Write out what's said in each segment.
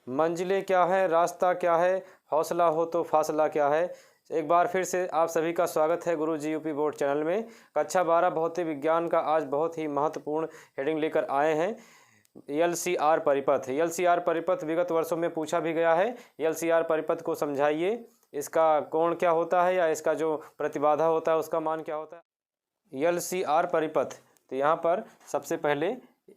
मंजिलें क्या है, रास्ता क्या है, हौसला हो तो फासला क्या है। एक बार फिर से आप सभी का स्वागत है गुरुजी यूपी बोर्ड चैनल में। कक्षा 12 भौतिक विज्ञान का आज बहुत ही महत्वपूर्ण हेडिंग लेकर आए हैं। एलसीआर परिपथ। एलसीआर परिपथ विगत वर्षों में पूछा भी गया है। एलसीआर परिपथ को समझाइए, इसका कोण क्या होता है या इसका जो प्रतिबाधा होता है उसका मान क्या होता है। एलसीआर परिपथ, तो यहाँ पर सबसे पहले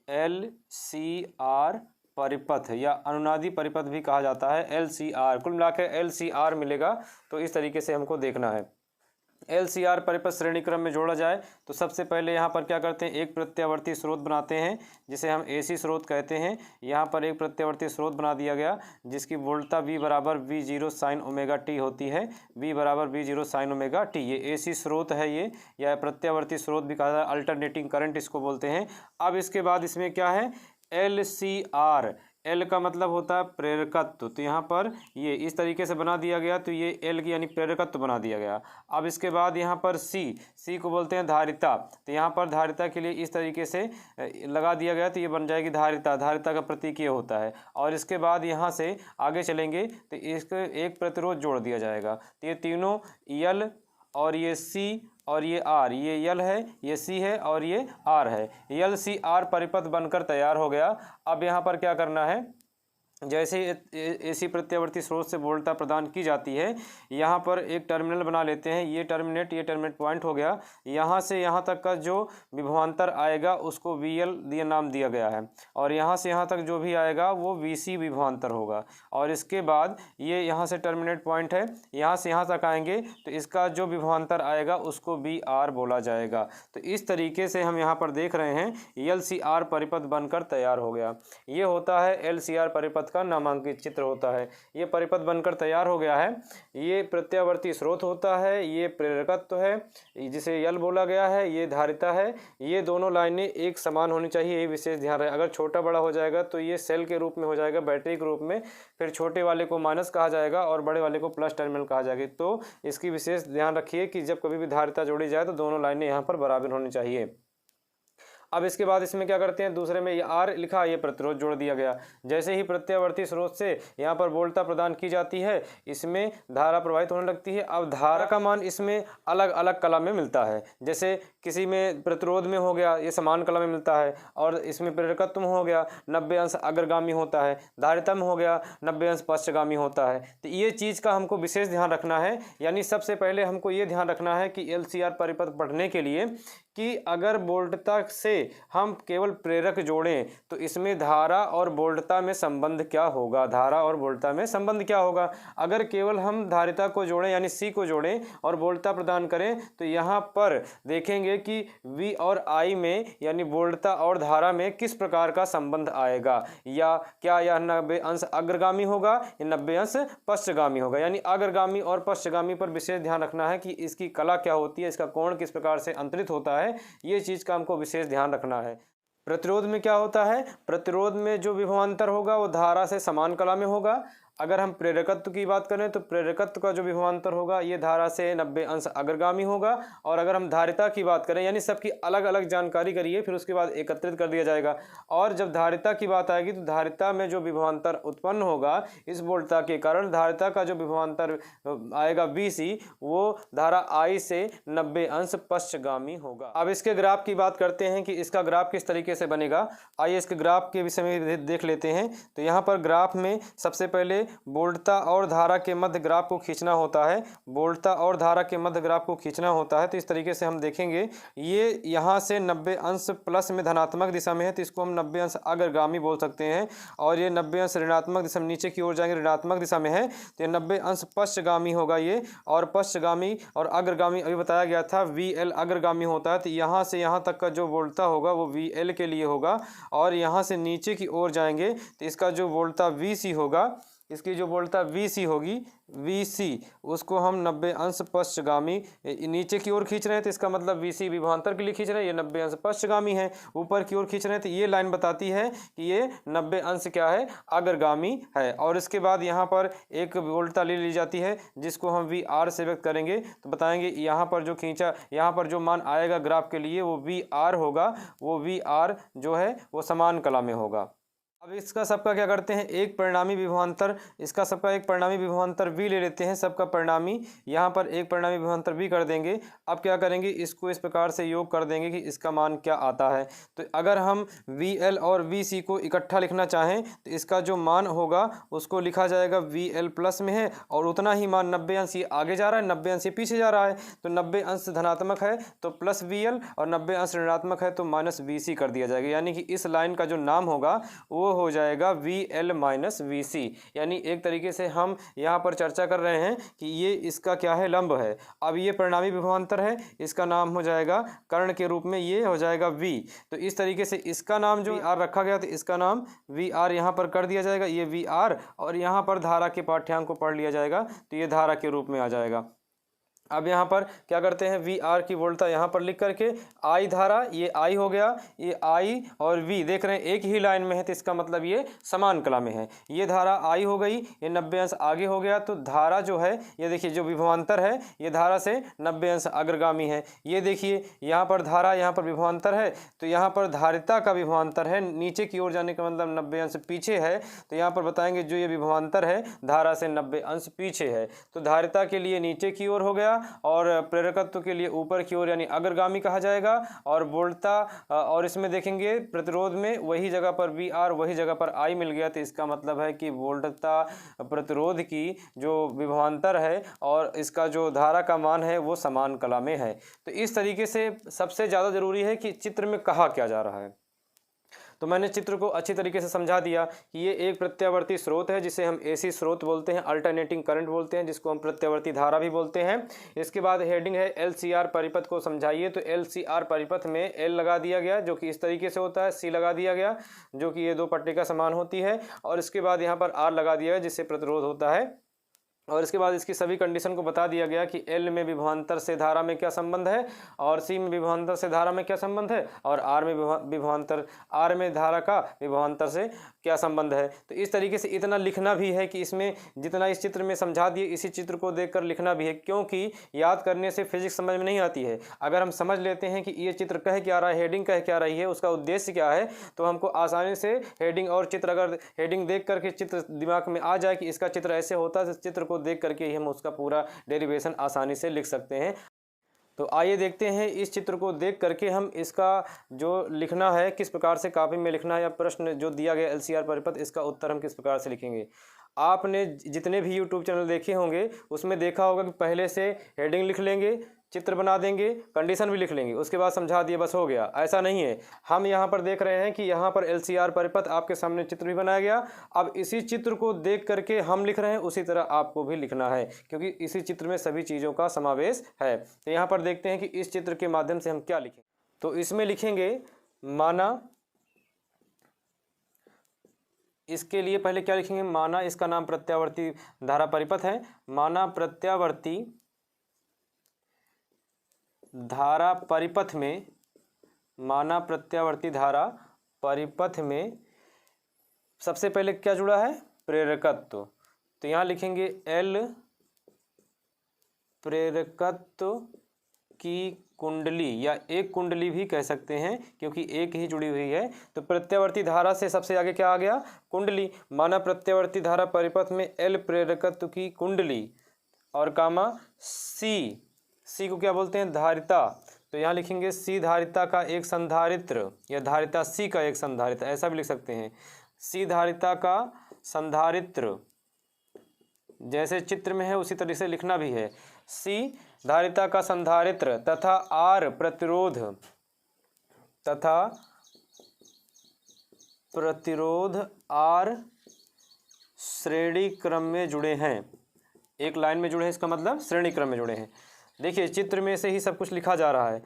एलसीआर परिपथ या अनुनादी परिपथ भी कहा जाता है। एलसीआर कुल मिलाकर एलसीआर मिलेगा, तो इस तरीके से हमको देखना है। एलसीआर परिपथ श्रेणी क्रम में जोड़ा जाए तो सबसे पहले यहाँ पर क्या करते हैं, एक प्रत्यावर्ती स्रोत बनाते हैं जिसे हम एसी स्रोत कहते हैं। यहाँ पर एक प्रत्यावर्ती स्रोत बना दिया गया जिसकी वोल्टता V बराबर V0 साइन ओमेगा टी होती है। V बराबर V0 साइन ओमेगा टी, ये एसी स्रोत है ये, या प्रत्यावर्ती स्रोत भी कहा जाता है, अल्टरनेटिंग करंट इसको बोलते हैं। अब इसके बाद इसमें क्या है, एलसीआर, एल का मतलब होता है प्रेरकत्व, तो यहाँ पर ये इस तरीके से बना दिया गया, तो ये एल की यानी प्रेरकत्व बना दिया गया। अब इसके बाद यहाँ पर सी को बोलते हैं धारिता, तो यहाँ पर धारिता के लिए इस तरीके से लगा दिया गया, तो ये बन जाएगी धारिता। धारिता का प्रतीक ये होता है। और इसके बाद यहाँ से आगे चलेंगे तो इसको एक प्रतिरोध जोड़ दिया जाएगा, तो ये तीनों यल और ये सी और ये आर, ये यल है, ये सी है और ये आर है। यल सी आर परिपथ बनकर तैयार हो गया। अब यहाँ पर क्या करना है, जैसे एसी प्रत्यावर्ती स्रोत से वोल्टता प्रदान की जाती है, यहाँ पर एक टर्मिनल बना लेते हैं। ये टर्मिनेट पॉइंट हो गया। यहाँ से यहाँ तक का जो विभवांतर आएगा उसको VL नाम दिया गया है, और यहाँ से यहाँ तक जो भी आएगा वो VC विभवांतर होगा। और इसके बाद ये यहाँ से टर्मिनेट पॉइंट है, यहाँ से यहाँ तक आएंगे तो इसका जो विभवांतर आएगा उसको VR बोला जाएगा। तो इस तरीके से हम यहाँ पर देख रहे हैं LCR परिपथ बनकर तैयार हो गया। ये होता है LCR परिपथ का नामांकित चित्र होता है। ये परिपथ बनकर तैयार हो गया है। ये प्रत्यावर्ती स्रोत होता है, ये प्रेरकत्व है जिसे यल बोला गया है, ये धारिता है। ये दोनों लाइनें एक समान होनी चाहिए, ये विशेष ध्यान रहे। अगर छोटा बड़ा हो जाएगा तो ये सेल के रूप में हो जाएगा, बैटरी के रूप में, फिर छोटे वाले को माइनस कहा जाएगा और बड़े वाले को प्लस टर्मिनल कहा जाएगा। तो इसकी विशेष ध्यान रखिए कि जब कभी भी धारिता जोड़ी जाए तो दोनों लाइनें यहाँ पर बराबर होनी चाहिए। अब इसके बाद इसमें क्या करते हैं, दूसरे में ये आर लिखा, ये प्रतिरोध जोड़ दिया गया। जैसे ही प्रत्यावर्ती स्रोत से यहाँ पर वोल्टता प्रदान की जाती है, इसमें धारा प्रवाहित होने लगती है। अब धारा का मान इसमें अलग अलग कला में मिलता है। जैसे किसी में प्रतिरोध में हो गया ये समान कला में मिलता है, और इसमें प्रेरकत्व में हो गया 90 अंश अग्रगामी होता है, धारिता में हो गया 90 अंश पश्चगामी होता है। तो ये चीज़ का हमको विशेष ध्यान रखना है। यानी सबसे पहले हमको ये ध्यान रखना है कि LCR परिपथ पढ़ने के लिए कि अगर वोल्टता से हम केवल प्रेरक जोड़ें तो इसमें धारा और वोल्टता में संबंध क्या होगा, धारा और वोल्टता में संबंध क्या होगा। अगर केवल हम धारिता को जोड़ें यानी सी को जोड़ें और वोल्टता प्रदान करें तो यहाँ पर देखेंगे कि V और I में यानी वोल्टता और धारा में किस प्रकार का संबंध आएगा, या क्या यह 90 अंश अग्रगामी होगा या 90 अंश पश्चगामी होगा। यानी अग्रगामी और पश्चगामी पर विशेष ध्यान रखना है कि इसकी कला क्या होती है, इसका कोण किस प्रकार से अंतरित होता है, ये चीज़ का हमको विशेष ध्यान रखना है। प्रतिरोध में क्या होता है, प्रतिरोध में जो विभवांतर होगा वो धारा से समान कला में होगा। अगर हम प्रेरकत्व की बात करें तो प्रेरकत्व का जो विभवांतर होगा ये धारा से 90 अंश अग्रगामी होगा। और अगर हम धारिता की बात करें, यानी सबकी अलग अलग जानकारी करिए फिर उसके बाद एकत्रित कर दिया जाएगा। और जब धारिता की बात आएगी तो धारिता में जो विभवांतर उत्पन्न होगा इस वोल्टता के कारण, धारिता का जो विभवांतर आएगा VC वो धारा I से 90 अंश पश्चगामी होगा। अब इसके ग्राफ की बात करते हैं कि इसका ग्राफ किस तरीके से बनेगा। आइए इसके ग्राफ के विषय में देख लेते हैं। तो यहाँ पर ग्राफ में सबसे पहले वोल्टता और धारा के मध्य ग्राफ को खींचना होता है। वोल्टता और धारा के मध्य ग्राफ को खींचना होता है तो इस तरीके से हम देखेंगे, ये यहाँ से 90 अंश प्लस में धनात्मक दिशा में है तो इसको हम 90 अंश अग्रगामी बोल सकते हैं। और ये 90 अंश ऋणात्मक दिशा में नीचे की ओर जाएंगे, ऋणात्मक दिशा में है तो ये 90 अंश पश्चगामी होगा ये। और पश्चगामी और अग्रगामी अभी बताया गया था VL अग्रगामी होता है, तो यहाँ से यहाँ तक का जो वोल्टता होगा वो VL के लिए होगा। और यहाँ से नीचे की ओर जाएंगे तो इसका जो वोल्टता VC होगा, इसकी जो वोल्टता VC होगी VC, उसको हम 90 अंश पश्चगामी नीचे की ओर खींच रहे हैं तो इसका मतलब VC विभवांतर के लिए खींच रहे हैं, ये 90 अंश पश्चगामी है। ऊपर की ओर खींच रहे हैं तो ये लाइन बताती है कि ये 90 अंश क्या है, अग्रगामी है। और इसके बाद यहाँ पर एक वोल्टता ले ली जाती है जिसको हम VR से व्यक्त करेंगे, तो बताएंगे यहाँ पर जो खींचा, यहाँ पर जो मान आएगा ग्राफ के लिए वो VR होगा, वो VR जो है वो समान कला में होगा। अब इसका सबका क्या करते हैं, एक परिणामी विभवांतर, इसका सबका एक परिणामी विभवांतर v ले लेते हैं, सबका परिणामी यहाँ पर एक परिणामी विभवांतर v कर देंगे। अब क्या करेंगे, इसको इस प्रकार से योग कर देंगे कि इसका मान क्या आता है। तो अगर हम vl और vc को इकट्ठा लिखना चाहें तो इसका जो मान होगा उसको लिखा जाएगा, vl प्लस में है और उतना ही मान 90 अंश ये आगे जा रहा है, 90 अंश ये पीछे जा रहा है, तो 90 अंश धनात्मक है तो प्लस vl और 90 अंश ऋणात्मक है तो माइनस vc कर दिया जाएगा। यानी कि इस लाइन का जो नाम होगा वो हो जाएगा VL माइनस VC। यानी एक तरीके से हम यहाँ पर चर्चा कर रहे हैं कि ये इसका क्या है, लंब है। अब ये परिणामी विभवांतर है, इसका नाम हो जाएगा कर्ण के रूप में, ये हो जाएगा V। तो इस तरीके से इसका नाम जो R रखा गया तो इसका नाम VR यहाँ पर कर दिया जाएगा, ये VR, और यहाँ पर धारा के पाठ्यांक को पढ़ लिया जाएगा तो ये धारा के रूप में आ जाएगा। अब यहाँ पर क्या करते हैं, वी आर की वोल्टता यहाँ पर लिख करके आई धारा, ये आई हो गया, ये आई और वी देख रहे हैं एक ही लाइन में है तो इसका मतलब ये समान कला में है। ये धारा आई हो गई, ये 90 अंश आगे हो गया, तो धारा जो है ये देखिए जो विभवांतर है ये धारा से 90 अंश अग्रगामी है। ये देखिए यहाँ पर धारा, यहाँ पर विभवांतर है तो यहाँ पर धारिता का विभवांतर है, नीचे की ओर जाने का मतलब 90 अंश पीछे है। तो यहाँ पर बताएंगे जो ये विभवांतर है धारा से 90 अंश पीछे है, तो धारिता के लिए नीचे की ओर हो गया और प्रेरकत्व के लिए ऊपर की ओर यानी अग्रगामी कहा जाएगा। और वोल्टता और इसमें देखेंगे प्रतिरोध में वही जगह पर वी आर वही जगह पर आई मिल गया, तो इसका मतलब है कि वोल्टता प्रतिरोध की जो विभवांतर है और इसका जो धारा का मान है वो समान कला में है। तो इस तरीके से सबसे ज़्यादा ज़रूरी है कि चित्र में कहा क्या जा रहा है। तो मैंने चित्र को अच्छी तरीके से समझा दिया कि ये एक प्रत्यावर्ती स्रोत है जिसे हम एसी स्रोत बोलते हैं, अल्टरनेटिंग करंट बोलते हैं, जिसको हम प्रत्यावर्ती धारा भी बोलते हैं। इसके बाद हेडिंग है LCR परिपथ को समझाइए। तो LCR परिपथ में L लगा दिया गया जो कि इस तरीके से होता है, C लगा दिया गया जो कि ये दो पट्टिका समान होती है, और इसके बाद यहाँ पर R लगा दिया गया जिससे प्रतिरोध होता है। और इसके बाद इसकी सभी कंडीशन को बता दिया गया कि L में विभवांतर से धारा में क्या संबंध है और C में विभवांतर से धारा में क्या संबंध है और R में विभवांतर R में धारा का विभवांतर से क्या संबंध है। तो इस तरीके से इतना लिखना भी है कि इसमें जितना इस चित्र में समझा दिए इसी चित्र को देखकर लिखना भी है, क्योंकि याद करने से फिजिक्स समझ में नहीं आती है। अगर हम समझ लेते हैं कि ये चित्र कह क्या रहा है, हेडिंग कह क्या रही है, उसका उद्देश्य क्या है, तो हमको आसानी से हेडिंग और चित्र, अगर हेडिंग देख करके चित्र दिमाग में आ जाए कि इसका चित्र ऐसे होता है, तो चित्र को देख करके ही हम उसका पूरा डेरिवेशन आसानी से लिख सकते हैं। तो आइए देखते हैं इस चित्र को देख करके हम इसका जो लिखना है किस प्रकार से कॉपी में लिखना है, या प्रश्न जो दिया गया LCR परिपथ इसका उत्तर हम किस प्रकार से लिखेंगे। आपने जितने भी YouTube चैनल देखे होंगे उसमें देखा होगा कि पहले से हेडिंग लिख लेंगे, चित्र बना देंगे, कंडीशन भी लिख लेंगे, उसके बाद समझा दिए बस हो गया। ऐसा नहीं है, हम यहाँ पर देख रहे हैं कि यहाँ पर LCR परिपथ आपके सामने चित्र भी बनाया गया। अब इसी चित्र को देख करके हम लिख रहे हैं, उसी तरह आपको भी लिखना है क्योंकि इसी चित्र में सभी चीज़ों का समावेश है। तो यहाँ पर देखते हैं कि इस चित्र के माध्यम से हम क्या लिखें। तो इसमें लिखेंगे माना, इसके लिए पहले क्या लिखेंगे, माना इसका नाम प्रत्यावर्ती धारा परिपथ है, माना प्रत्यावर्ती धारा परिपथ में, माना प्रत्यावर्ती धारा परिपथ में सबसे पहले क्या जुड़ा है, प्रेरकत्व। तो यहाँ लिखेंगे L प्रेरकत्व की कुंडली, या एक कुंडली भी कह सकते हैं क्योंकि एक ही जुड़ी हुई है। तो प्रत्यावर्ती धारा से सबसे आगे क्या आ गया, कुंडली। माना प्रत्यावर्ती धारा परिपथ में L प्रेरकत्व की कुंडली और कामा C को क्या बोलते हैं, धारिता। तो यहाँ लिखेंगे C धारिता का एक संधारित्र, या धारिता C का एक संधारित्र, ऐसा भी लिख सकते हैं। C धारिता का संधारित्र जैसे चित्र में है उसी तरह से लिखना भी है। C धारिता का संधारित्र तथा R प्रतिरोध, तथा प्रतिरोध R श्रेणी क्रम में जुड़े हैं। एक लाइन में जुड़े हैं इसका मतलब श्रेणी क्रम में जुड़े हैं। देखिए चित्र में से ही सब कुछ लिखा जा रहा है,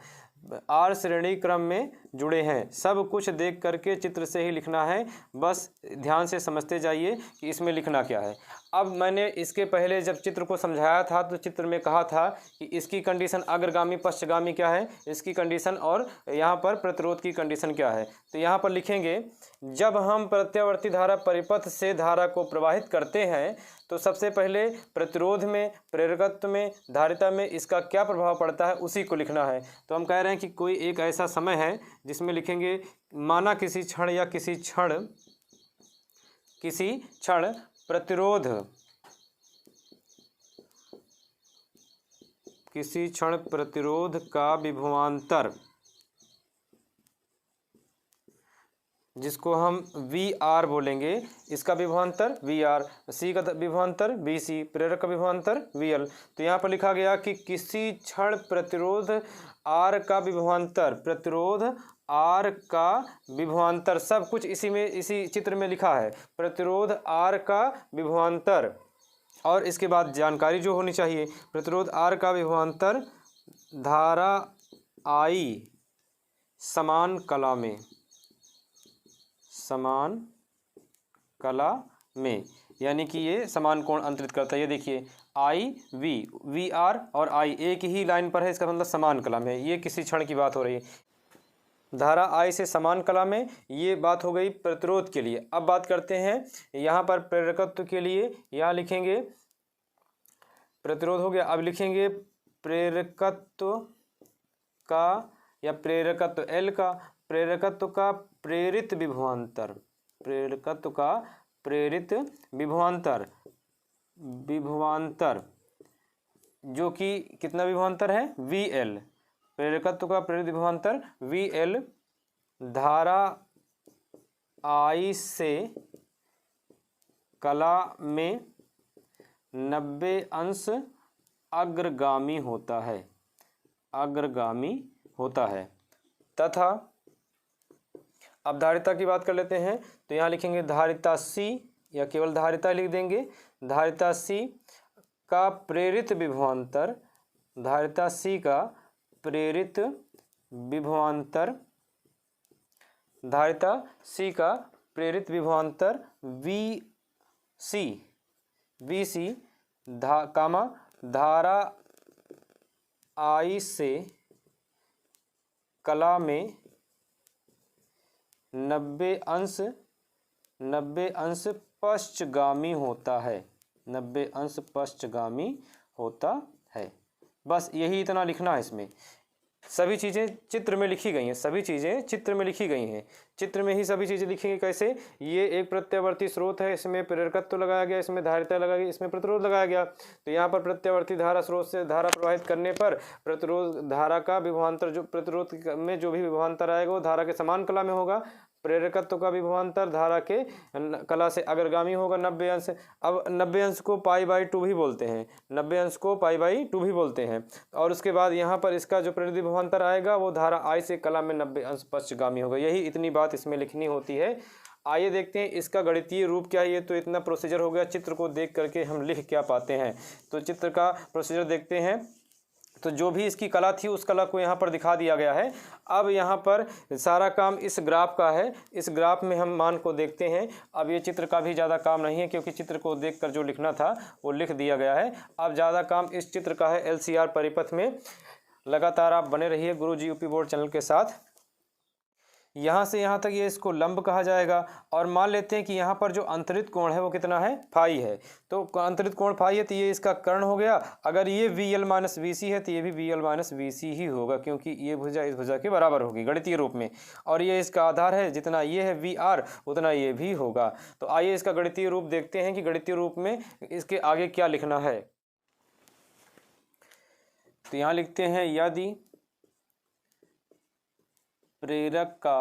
R श्रेणी क्रम में जुड़े हैं, सब कुछ देख करके चित्र से ही लिखना है, बस ध्यान से समझते जाइए कि इसमें लिखना क्या है। अब मैंने इसके पहले जब चित्र को समझाया था तो चित्र में कहा था कि इसकी कंडीशन अग्रगामी पश्चगामी क्या है, इसकी कंडीशन, और यहाँ पर प्रतिरोध की कंडीशन क्या है। तो यहाँ पर लिखेंगे जब हम प्रत्यावर्ती धारा परिपथ से धारा को प्रवाहित करते हैं तो सबसे पहले प्रतिरोध में, प्रेरकत्व में, धारिता में इसका क्या प्रभाव पड़ता है उसी को लिखना है। तो हम कह रहे हैं कि कोई एक ऐसा समय है जिसमें लिखेंगे माना किसी क्षण या किसी क्षण किसी क्षण प्रतिरोध, किसी क्षण प्रतिरोध का विभवांतर, जिसको हम वी आर बोलेंगे, इसका विभवांतर वी आर, सी का विभवांतर वी सी, प्रेरक का विभवांतर वी एल। तो यहाँ पर लिखा गया कि किसी क्षण प्रतिरोध आर का विभवांतर, प्रतिरोध आर का विभवांतर, सब कुछ इसी में, इसी चित्र में लिखा है, प्रतिरोध आर का विभवांतर। और इसके बाद जानकारी जो होनी चाहिए, प्रतिरोध आर का विभवांतर धारा आई समान कला में, समान कला में, यानी कि ये समान कोण अंतरित करता है। ये देखिए आई वी, वी आर और आई एक ही लाइन पर है, इसका मतलब समान कला में। ये किसी क्षण की बात हो रही है, धारा आई से समान कला में। ये बात हो गई प्रतिरोध के लिए। अब बात करते हैं यहाँ पर प्रेरकत्व के लिए। यहाँ लिखेंगे प्रतिरोध हो गया, अब लिखेंगे प्रेरकत्व का या प्रेरकत्व एल का, प्रेरकत्व का प्रेरित विभवांतर, प्रेरकत्व का प्रेरित विभवांतर, विभवांतर जो कि कितना विभवांतर है वी एल, प्रेरकत्व का प्रेरित विभवांतर वी एल धारा आई से कला में 90 अंश अग्रगामी होता है, अग्रगामी होता है। तथा अब धारिता की बात कर लेते हैं। तो यहाँ लिखेंगे धारिता सी, या केवल धारिता लिख देंगे, धारिता सी का प्रेरित विभवांतर, धारिता सी का प्रेरित विभवांतर, धारिता सी का प्रेरित विभवांतर वी सी, वी सी कामा धारा आई से कला में 90 अंश पश्चगामी होता है, 90 अंश पश्चगामी होता है। बस यही इतना लिखना है इसमें। सभी चीज़ें चित्र में लिखी गई हैं, सभी चीज़ें चित्र में लिखी गई हैं, चित्र में ही सभी चीज़ें लिखेंगे। कैसे? ये एक प्रत्यावर्ती स्रोत है, इसमें प्रेरकत्व लगाया गया, इसमें धारिता लगाई गई, इसमें प्रतिरोध लगाया गया। तो यहाँ पर प्रत्यावर्ती धारा स्रोत से धारा प्रवाहित करने पर प्रतिरोध धारा का विभवांतर, जो प्रतिरोध में जो भी विभवांतर आएगा वो धारा के समान कला में होगा। प्रेरकत्व का विभवांतर धारा के कला से अग्रगामी होगा 90 अंश। अब 90 अंश को पाई बाई 2 भी बोलते हैं, 90 अंश को पाई बाई 2 भी बोलते हैं। और उसके बाद यहाँ पर इसका जो प्रेरित विभवांतर आएगा वो धारा आई से कला में 90 अंश पश्चगामी होगा। यही इतनी बात इसमें लिखनी होती है। आइए देखते हैं इसका गणितीय रूप क्या है। ये तो इतना प्रोसीजर हो गया, चित्र को देख करके हम लिख क्या पाते हैं। तो चित्र का प्रोसीजर देखते हैं। तो जो भी इसकी कला थी उस कला को यहाँ पर दिखा दिया गया है। अब यहाँ पर सारा काम इस ग्राफ का है, इस ग्राफ में हम मान को देखते हैं। अब ये चित्र का भी ज़्यादा काम नहीं है, क्योंकि चित्र को देखकर जो लिखना था वो लिख दिया गया है। अब ज़्यादा काम इस चित्र का है। LCR परिपथ में लगातार आप बने रहिए गुरुजी यूपी बोर्ड चैनल के साथ। यहाँ से यहाँ तक ये इसको लंब कहा जाएगा। और मान लेते हैं कि यहाँ पर जो अंतरित कोण है वो कितना है, फाई है। तो अंतरित कोण फाई है तो ये इसका कर्ण हो गया। अगर ये VL माइनस VC है तो ये भी VL माइनस VC ही होगा, क्योंकि ये भुजा इस भुजा के बराबर होगी गणितीय रूप में। और ये इसका आधार है, जितना ये है VR उतना ये भी होगा। तो आइए इसका गणितीय रूप देखते हैं कि गणितीय रूप में इसके आगे क्या लिखना है। तो यहाँ लिखते हैं यदि प्रेरक का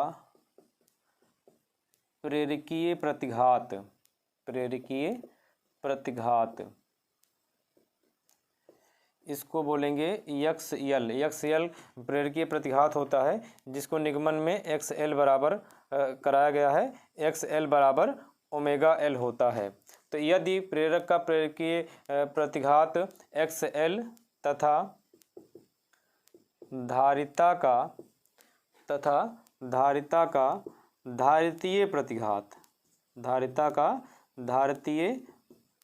प्रेरकीय प्रतिघात, प्रेरकीय प्रतिघात इसको बोलेंगे XL। XL प्रेरकीय प्रतिघात होता है, जिसको निगमन में XL बराबर कराया गया है, XL बराबर ओमेगा L होता है। तो यदि प्रेरक का प्रेरकीय प्रतिघात XL तथा धारिता का धारितीय प्रतिघात, धारिता का धारितीय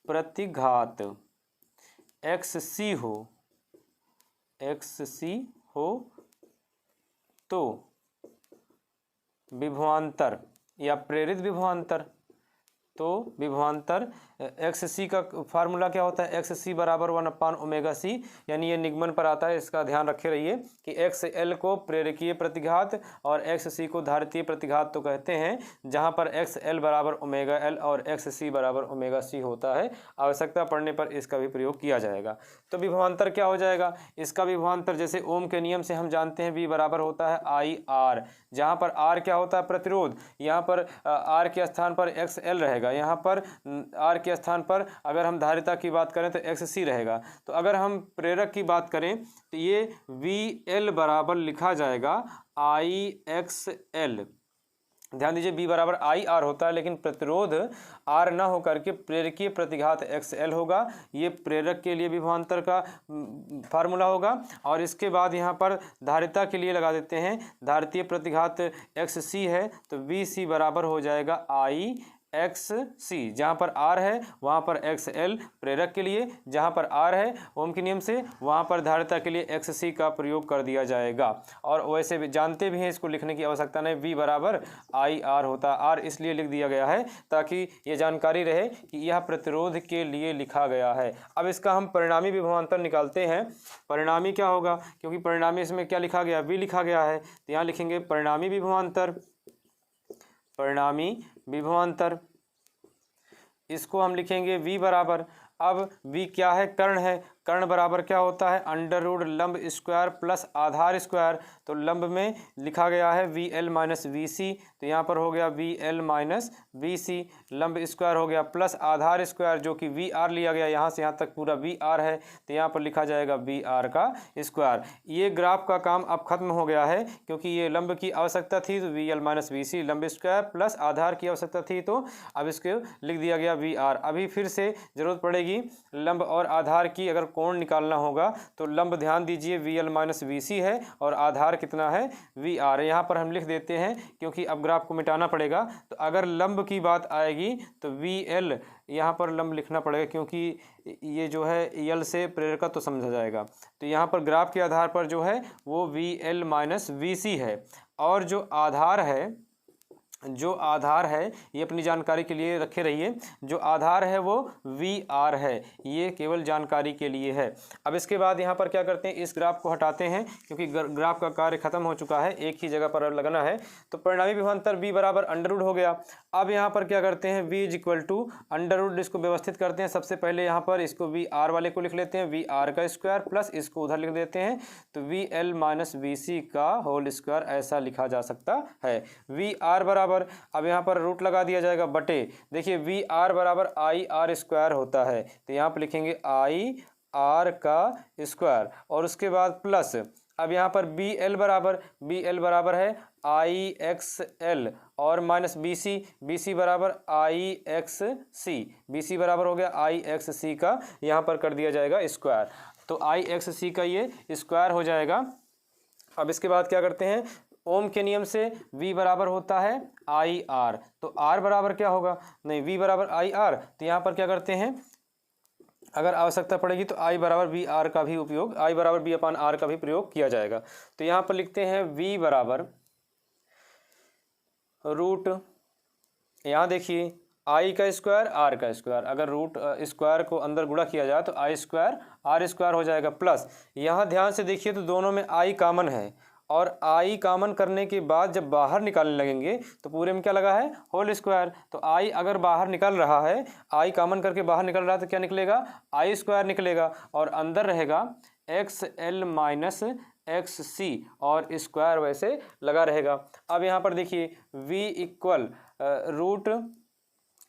प्रतिघात XC हो तो विभवांतर या प्रेरित विभवांतर, तो विभवांतर एक्स सी का फार्मूला क्या होता है, एक्स सी बराबर 1/ओमेगा सी, यानी ये निगमन पर आता है, इसका ध्यान रखे रहिए कि एक्स एल को प्रेरकीय प्रतिघात और एक्स सी को धारितीय प्रतिघात तो कहते हैं, जहाँ पर एक्स एल बराबर ओमेगा एल और एक्स सी बराबर ओमेगा सी होता है। आवश्यकता पड़ने पर इसका भी प्रयोग किया जाएगा। तो विभवांतर क्या हो जाएगा, इसका विभवांतर जैसे ओम के नियम से हम जानते हैं, वी बराबर होता है आई आर, जहाँ पर आर क्या होता है, प्रतिरोध, यहाँ पर आर के स्थान पर एक्स एल रहेगा, यहाँ पर आर के स्थान पर अगर हम धारिता की बात करें तो एक्स सी रहेगा। तो अगर हम प्रेरक की बात करें तो ये वी एल बराबर लिखा जाएगा आई एक्स एल। ध्यान दीजिए बी बराबर आई आर होता है, लेकिन प्रतिरोध आर ना होकर के प्रेरकीय प्रतिघात एक्स एल होगा। ये प्रेरक के लिए विभवांतर का फार्मूला होगा। और इसके बाद यहाँ पर धारिता के लिए लगा देते हैं, धारितीय प्रतिघात एक्स सी है तो वी सी बराबर हो जाएगा आई एक्स सी। जहाँ पर आर है वहाँ पर एक्स एल प्रेरक के लिए, जहाँ पर आर है ओम के नियम से, वहाँ पर धारिता के लिए एक्स सी का प्रयोग कर दिया जाएगा। और वैसे भी जानते भी हैं, इसको लिखने की आवश्यकता नहीं, वी बराबर आई आर होता है। आर इसलिए लिख दिया गया है ताकि ये जानकारी रहे कि यह प्रतिरोध के लिए लिखा गया है। अब इसका हम परिणामी विभवांतर निकालते हैं। परिणामी क्या होगा, क्योंकि परिणामी इसमें क्या लिखा गया, वी लिखा गया है, तो यहाँ लिखेंगे परिणामी विभवांतर। परिणामी विभवांतर इसको हम लिखेंगे v बराबर, अब v क्या है, कर्ण है, कर्ण बराबर क्या होता है, अंडर रूट लंब स्क्वायर प्लस आधार स्क्वायर। तो लंब में लिखा गया है वी एल माइनस वी सी, तो यहाँ पर हो गया वी एल माइनस वी सी, लंब स्क्वायर हो गया प्लस आधार स्क्वायर जो कि वी आर लिया गया, यहाँ से यहाँ तक पूरा वी आर है, तो यहाँ पर लिखा जाएगा वी आर का स्क्वायर। ये ग्राफ का काम अब खत्म हो गया है, क्योंकि ये लंब की आवश्यकता थी तो वी एल माइनस वी सी लंब स्क्वायर प्लस आधार की आवश्यकता थी, तो अब इसको लिख दिया गया वी आर। अभी फिर से जरूरत पड़ेगी लंब और आधार की, अगर कोण निकालना होगा तो लंब ध्यान दीजिए वी एल माइनस वी सी है और आधार कितना है, वी आर। यहाँ पर हम लिख देते हैं क्योंकि अब ग्राफ को मिटाना पड़ेगा। तो अगर लंब की बात आएगी तो वी एल, यहाँ पर लंब लिखना पड़ेगा क्योंकि ये जो है यल से प्रेरकत्व तो समझा जाएगा। तो यहाँ पर ग्राफ के आधार पर जो है वो वी एल माइनस वी सी है, और जो आधार है ये अपनी जानकारी के लिए रखे रहिए, जो आधार है वो वी आर है, ये केवल जानकारी के लिए है। अब इसके बाद यहाँ पर क्या करते हैं, इस ग्राफ को हटाते हैं क्योंकि ग्राफ का कार्य खत्म हो चुका है, एक ही जगह पर लगना है। तो परिणामी विभवांतर v बराबर अंडर रूट हो गया। अब यहाँ पर क्या करते हैं, v is equal to under root, इसको व्यवस्थित करते हैं। सबसे पहले यहाँ पर इसको वी आर वाले को लिख लेते हैं, वी आर का स्क्वायर प्लस इसको उधर लिख देते हैं, तो वी एल माइनस वी सी का होल स्क्वायर ऐसा लिखा जा सकता है। वी आर बराबर, अब यहाँ पर रूट लगा दिया जाएगा बटे, देखिए वी आर बराबर आई आर स्क्वायर होता है, तो यहाँ पर लिखेंगे आई आर का स्क्वायर और उसके बाद प्लस, अब यहाँ पर बी एल बराबर है आई एक्स एल और माइनस बी सी बराबर आई एक्स सी, बी सी बराबर हो गया आई एक्स सी का, यहाँ पर कर दिया जाएगा स्क्वायर, तो आई एक्स सी का ये स्क्वायर हो जाएगा। अब इसके बाद क्या करते हैं, ओम के नियम से v बराबर होता है आई आर, तो r बराबर क्या होगा, नहीं v बराबर आई आर, तो यहाँ पर क्या करते हैं, अगर आवश्यकता पड़ेगी तो i बराबर वी आर का भी उपयोग, i बराबर बी अपान आर का भी प्रयोग किया जाएगा। तो यहाँ पर लिखते हैं v बराबर रूट, यहाँ देखिए i का स्क्वायर आर का स्क्वायर, अगर रूट स्क्वायर को अंदर गुणा किया जाए तो आई स्क्वायर आर स्क्वायर हो जाएगा, प्लस यहाँ ध्यान से देखिए तो दोनों में i कॉमन है, और आई कॉमन करने के बाद जब बाहर निकालने लगेंगे तो पूरे में क्या लगा है, होल स्क्वायर। तो आई अगर बाहर निकल रहा है, आई कॉमन करके बाहर निकल रहा है तो क्या निकलेगा, आई स्क्वायर निकलेगा, और अंदर रहेगा एक्स एल माइनस एक्स सी और स्क्वायर वैसे लगा रहेगा। अब यहाँ पर देखिए v इक्वल रूट,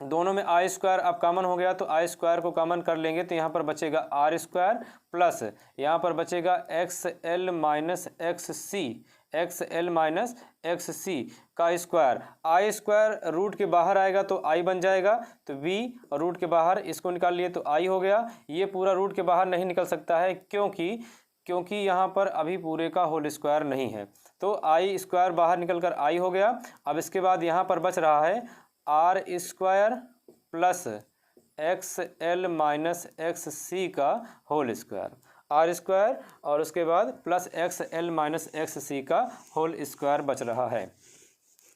दोनों में आई स्क्वायर अब कॉमन हो गया तो आई स्क्वायर को कॉमन कर लेंगे तो यहाँ पर बचेगा आर स्क्वायर प्लस यहाँ पर बचेगा x L minus X C का स्क्वायर। आई स्क्वायर रूट के बाहर आएगा तो आई बन जाएगा, तो v और रूट के बाहर इसको निकाल लिए तो आई हो गया। ये पूरा रूट के बाहर नहीं निकल सकता है क्योंकि यहाँ पर अभी पूरे का होल स्क्वायर नहीं है, तो आई स्क्वायर बाहर निकल कर आई हो गया। अब इसके बाद यहाँ पर बच रहा है R square plus X L minus X C का होल स्क्वायर, आर स्क्वायर और उसके बाद plus X L minus X C का होल स्क्वायर बच रहा है।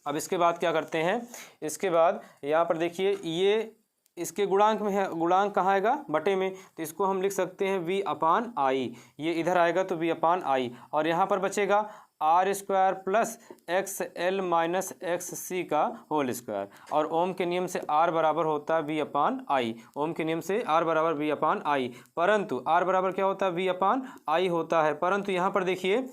अब इसके बाद क्या करते हैं, इसके बाद यहाँ पर देखिए ये इसके गुणांक में है, गुणांक कहाँ आएगा, बटे में, तो इसको हम लिख सकते हैं v अपान आई, ये इधर आएगा तो v अपान आई, और यहाँ पर बचेगा R square plus X L minus X C का होल स्क्वायर, और ओम के नियम से r बराबर होता है v अपान आई, ओम के नियम से r बराबर v अपान आई, परंतु r बराबर क्या होता है, v अपान आई होता है, परंतु यहाँ पर देखिए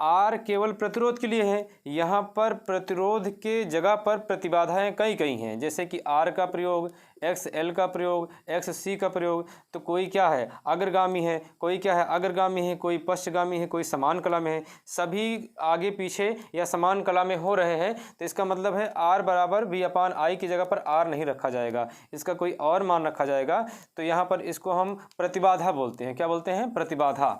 R केवल प्रतिरोध के लिए है, यहाँ पर प्रतिरोध के जगह पर प्रतिबाधाएं कई कई हैं, जैसे कि R का प्रयोग, XL का प्रयोग, XC का प्रयोग, तो कोई क्या है अग्रगामी है, कोई क्या है अग्रगामी है, कोई पश्चगामी है, कोई समान कला में है, सभी आगे पीछे या समान कला में हो रहे हैं, तो इसका मतलब है R बराबर v अपान आई की जगह पर R नहीं रखा जाएगा, इसका कोई और मान रखा जाएगा, तो यहाँ पर इसको हम प्रतिबाधा बोलते हैं, क्या बोलते हैं, प्रतिबाधा,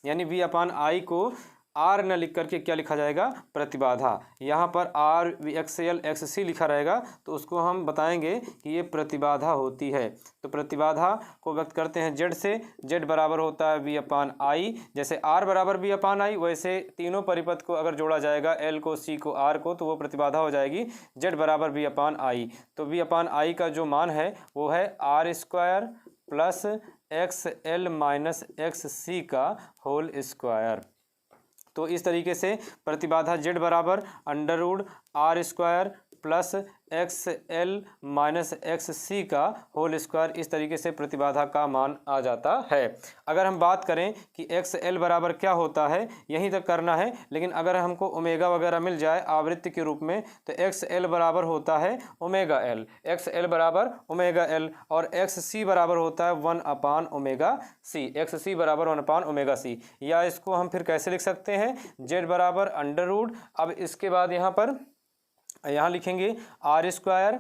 यानी v अपान आई को आर न लिख करके क्या लिखा जाएगा, प्रतिबाधा, यहाँ पर आर एक्सएल एक्ससी लिखा रहेगा, तो उसको हम बताएंगे कि ये प्रतिबाधा होती है, तो प्रतिबाधा को व्यक्त करते हैं जेड से, जेड बराबर होता है वी अपान आई, जैसे आर बराबर वी अपान आई, वैसे तीनों परिपथ को अगर जोड़ा जाएगा, एल को, सी को, आर को, तो वो प्रतिबाधा हो जाएगी जेड बराबर वी अपान आई, तो वी अपान आई का जो मान है वो है R square plus X L minus X C का होल स्क्वायर। तो इस तरीके से प्रतिबाधा Z बराबर under root R square plus X L minus X C का होल स्क्वायर, इस तरीके से प्रतिबाधा का मान आ जाता है। अगर हम बात करें कि एक्स एल बराबर क्या होता है, यहीं तक करना है, लेकिन अगर हमको ओमेगा वगैरह मिल जाए आवृत्ति के रूप में, तो एक्स एल बराबर होता है ओमेगा एल, एक्स एल बराबर ओमेगा एल, और एक्स सी बराबर होता है 1 अपान ओमेगा सी, एक्स सी बराबर 1 अपान ओमेगा सी, या इसको हम फिर कैसे लिख सकते हैं, जेड बराबर अंडर रूट, अब इसके बाद यहाँ लिखेंगे R square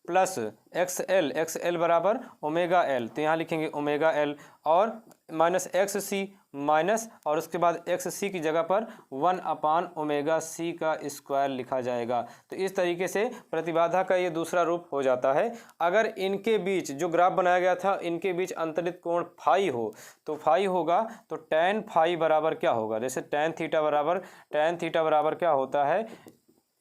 plus X L बराबर ओमेगा एल, तो यहाँ लिखेंगे ओमेगा एल, और माइनस एक्स सी माइनस, और उसके बाद एक्स सी की जगह पर 1 अपान ओमेगा सी का स्क्वायर लिखा जाएगा। तो इस तरीके से प्रतिबाधा का ये दूसरा रूप हो जाता है। अगर इनके बीच जो ग्राफ बनाया गया था, इनके बीच अंतरित कोण फाई हो, तो फाई होगा तो टैन फाई बराबर क्या होगा, जैसे टैन थीटा बराबर क्या होता है,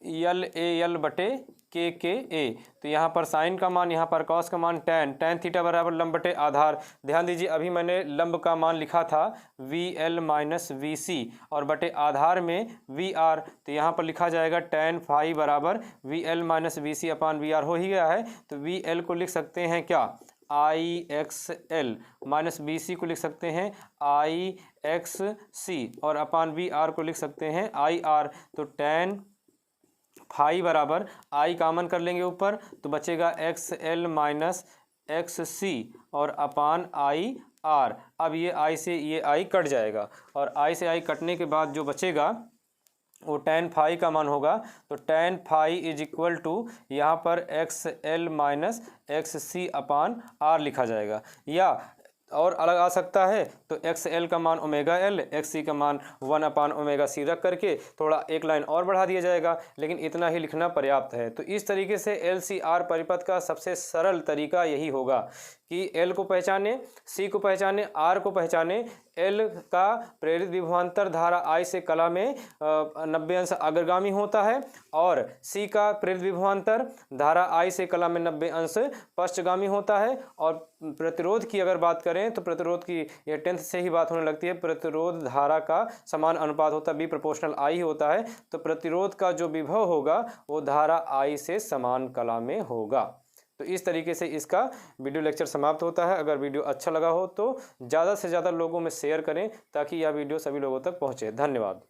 यल ए यल बटे के ए, तो यहाँ पर साइन का मान, यहाँ पर कॉस का मान, टैन थीटा बराबर लंब बटे आधार, ध्यान दीजिए अभी मैंने लंब का मान लिखा था वी एल माइनस वी सी, और बटे आधार में वी आर, तो यहाँ पर लिखा जाएगा टैन फाई बराबर V L minus V C upon V R, हो ही गया है, तो वी एल को लिख सकते हैं क्या, I X L, minus B C को लिख सकते हैं आई एक्स सी, और अपान वी आर को लिख सकते हैं आई आर, तो टैन फाई बराबर आई कामन कर लेंगे ऊपर, तो बचेगा एक्स एल माइनस एक्स सी और अपान आई आर। अब ये आई से ये आई कट जाएगा, और आई से आई कटने के बाद जो बचेगा वो टैन फाई का मान होगा, तो tan phi is equal to यहाँ पर X L minus X C upon R लिखा जाएगा, या और अलग आ सकता है, तो एक्स एल का मान ओमेगा एल, एक्स सी का मान 1 अपान ओमेगा सी रख करके थोड़ा एक लाइन और बढ़ा दिया जाएगा, लेकिन इतना ही लिखना पर्याप्त है। तो इस तरीके से एल सी आर परिपथ का सबसे सरल तरीका यही होगा कि एल को पहचाने, सी को पहचाने, आर को पहचाने, एल का प्रेरित विभवांतर धारा आई से कला में 90 अंश अग्रगामी होता है, और सी का प्रेरित विभवांतर धारा आई से कला में 90 अंश पश्चगामी होता है। और प्रतिरोध की अगर बात करें तो प्रतिरोध की ये 10th से ही बात होने लगती है, प्रतिरोध धारा का समान अनुपात होता है, बी प्रोपोर्शनल आई होता है, तो प्रतिरोध का जो विभव होगा वो धारा आई से समान कला में होगा। तो इस तरीके से इसका वीडियो लेक्चर समाप्त होता है। अगर वीडियो अच्छा लगा हो तो ज़्यादा से ज़्यादा लोगों में शेयर करें ताकि यह वीडियो सभी लोगों तक पहुँचे। धन्यवाद।